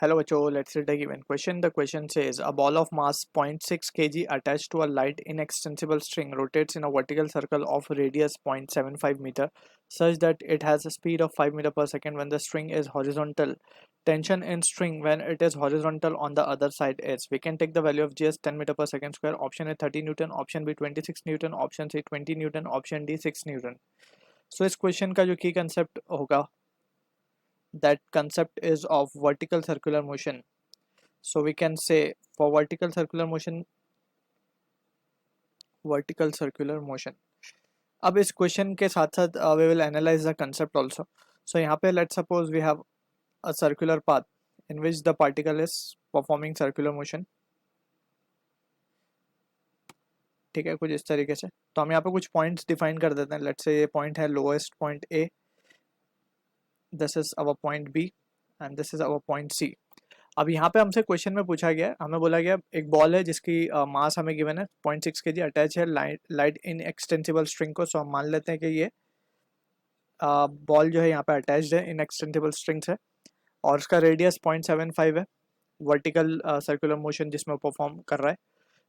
Hello बच्चों, let's read the given question. The question says a ball of mass 0.6 kg attached to a light inextensible string rotates in a vertical circle of radius 0.75 meter such that it has a speed of 5 meter per second when the string is horizontal. Tension in string when it is horizontal on the other side is. We can take the value of G as 10 meter per second square. Option A 30 Newton, option B 26 Newton, option C 20 Newton, option D 6 Newton. So इस question का जो की concept होगा, that concept is of vertical circular motion. So we can say for vertical circular motion. अब इस question के साथ साथ we will analyze the concept also. So यहाँ पे let's suppose we have a circular path in which the particle is performing circular motion. ठीक है, कुछ इस तरीके से. तो हम यहाँ पे कुछ पॉइंट्स डिफाइन कर देते हैं. लेट्स से ये पॉइंट है lowest point A, this is our point B and this is our point C. अब यहाँ पे हमसे क्वेश्चन में पूछा गया, हमें बोला गया एक बॉल है जिसकी मास हमें गिवन है 0.6 kg, अटैच है लाइट इन एक्सटेंसिबल स्ट्रिंग को. सो हम मान लेते हैं कि ये बॉल जो है यहाँ पे अटैच्ड है इन एक्सटेंसिबल स्ट्रिंग से और उसका रेडियस 0.75 है. वर्टिकल सर्कुलर मोशन जिसमें परफॉर्म कर रहा है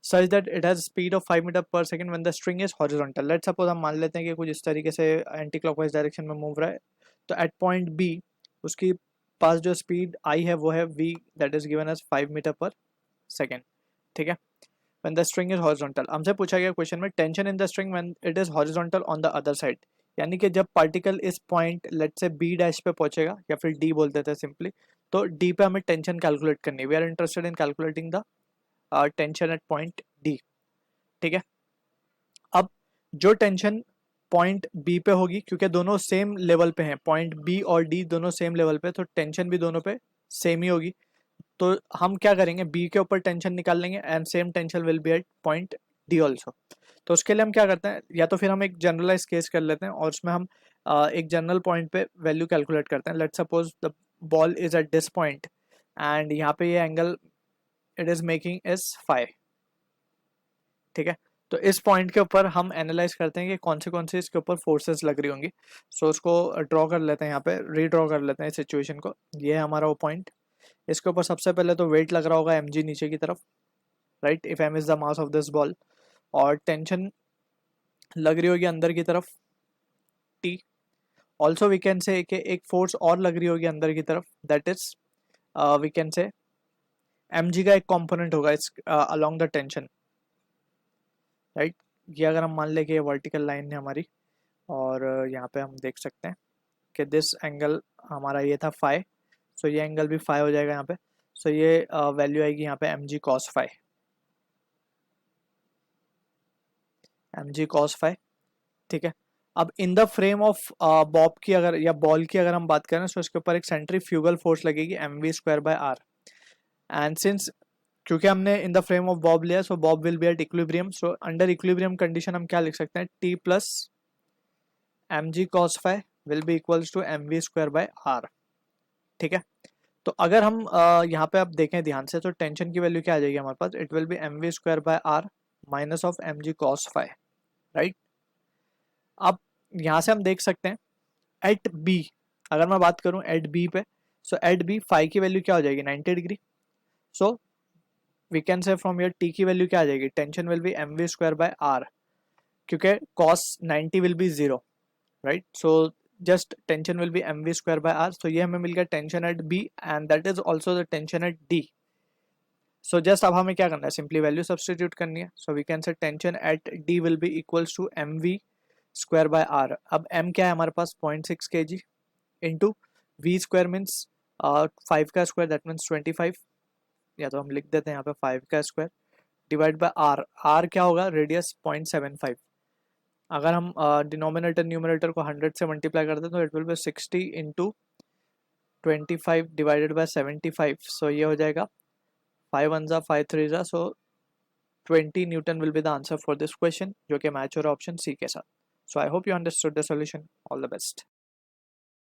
such that it has speed of 5 metre per second when the string is horizontal. Let's suppose हम मान लेते हैं कि कुछ इस तरीके से एंटी क्लॉकवाइज डायरेक्शन में मूव रहा है. तो एट पॉइंट बी उसकी पास जो स्पीड आई है वो है v, that is given as 5 metre per second. ठीक है, when the string is horizontal. हमसे पूछा गया क्वेश्चन में tension in the string when it is horizontal on the other side, यानी कि जब पार्टिकल इस point let's say B dash पे पहुंचेगा या फिर डी बोल देते हैं सिंपली, तो डी पे हमें टेंशन कैलकुलेट करनी है. We are interested in calculating the tension at point D. ठीक है, अब जो टेंशन पॉइंट बी पे होगी, क्योंकि दोनों सेम लेवल पे हैं, पॉइंट बी और डी दोनों सेम लेवल पे, तो टेंशन भी दोनों पे सेम ही होगी. तो हम क्या करेंगे, बी के ऊपर टेंशन निकाल लेंगे and same tension will be at point D also. तो उसके लिए हम क्या करते हैं, या तो फिर हम एक जनरलाइज केस कर लेते हैं और उसमें हम एक जनरल पॉइंट पे वैल्यू कैलकुलेट करते हैं. Let's suppose the ball is at this point and यहाँ पे ये angle it is making is 5. ठीक है, तो इस पॉइंट के ऊपर हम एनालाइज करते हैं कि कौन से इसके ऊपर फोर्सेस लग रही होंगी. सो उसको ड्रॉ कर लेते हैं, यहाँ पे रीड्रॉ कर लेते हैं इस सिचुएशन को. ये है हमारा वो पॉइंट. इसके ऊपर सबसे पहले तो वेट लग रहा होगा mg नीचे की तरफ, right, if m is the mass of this ball. और टेंशन लग रही होगी अंदर की तरफ t. ऑल्सो वी कैन से एक फोर्स और लग रही होगी अंदर की तरफ, that is we can say mg का एक कॉम्पोनेंट होगा इस अलोंग द टेंशन, राइट. ये अगर हम मान ले कि ये वर्टिकल लाइन है हमारी और यहाँ पे हम देख सकते हैं कि दिस एंगल हमारा ये था फाई, सो ये एंगल भी फाई हो जाएगा यहाँ पे. सो ये वैल्यू आएगी यहाँ पे mg cos phi, mg cos phi. ठीक है, अब in the frame of bob की अगर या बॉल की अगर हम बात करें तो इसके ऊपर एक सेंट्रीफ्यूगल फोर्स लगेगी mv square by r. And since क्योंकि हमने in the frame of bob लिया, so bob will be at equilibrium. So under equilibrium condition हम क्या लिख सकते हैं, t plus mg cos phi will be equals to mv square by r. ठीक है, तो अगर हम यहाँ पे आप देखें ध्यान से, तो टेंशन की वैल्यू क्या आ जाएगी हमारे पास, it will be mv square by r minus of mg cos phi, right. अब यहाँ से हम देख सकते हैं एट b, अगर मैं बात करूं एट b पे, सो एट b फाई की वैल्यू क्या हो जाएगी 90 degree. So we can say from your t की वैल्यू क्या आ जाएगी, tension will be mv square by r, क्योंकि cos 90 will be 0, right. So just tension will be mv square by r. so ये हमें मिल गया tension at b and that is also the tension at d. so just अब हमें क्या करना है, simply value substitute करनी है. so we can say tension at d will be equals to mv square by r. अब m क्या है हमारे पास 0.6 kg into v square means 5 का स्क्वायर, that means 25, या तो हम लिख देते हैं यहाँ पे 5 का square divide by r. r क्या होगा, रेडियस 0.75. अगर हम डिनोमिनेटर न्यूमरेटर को 100 से मल्टीप्लाई करते हैं तो it will B 60 into 25 divided by 75. सो ये हो जाएगा 5 1 जा 5 3 जा, सो 20 Newton will be the answer for this question, जो कि मैच हो रहा है ऑप्शन सी के साथ. So I hope you understood the solution. All the best.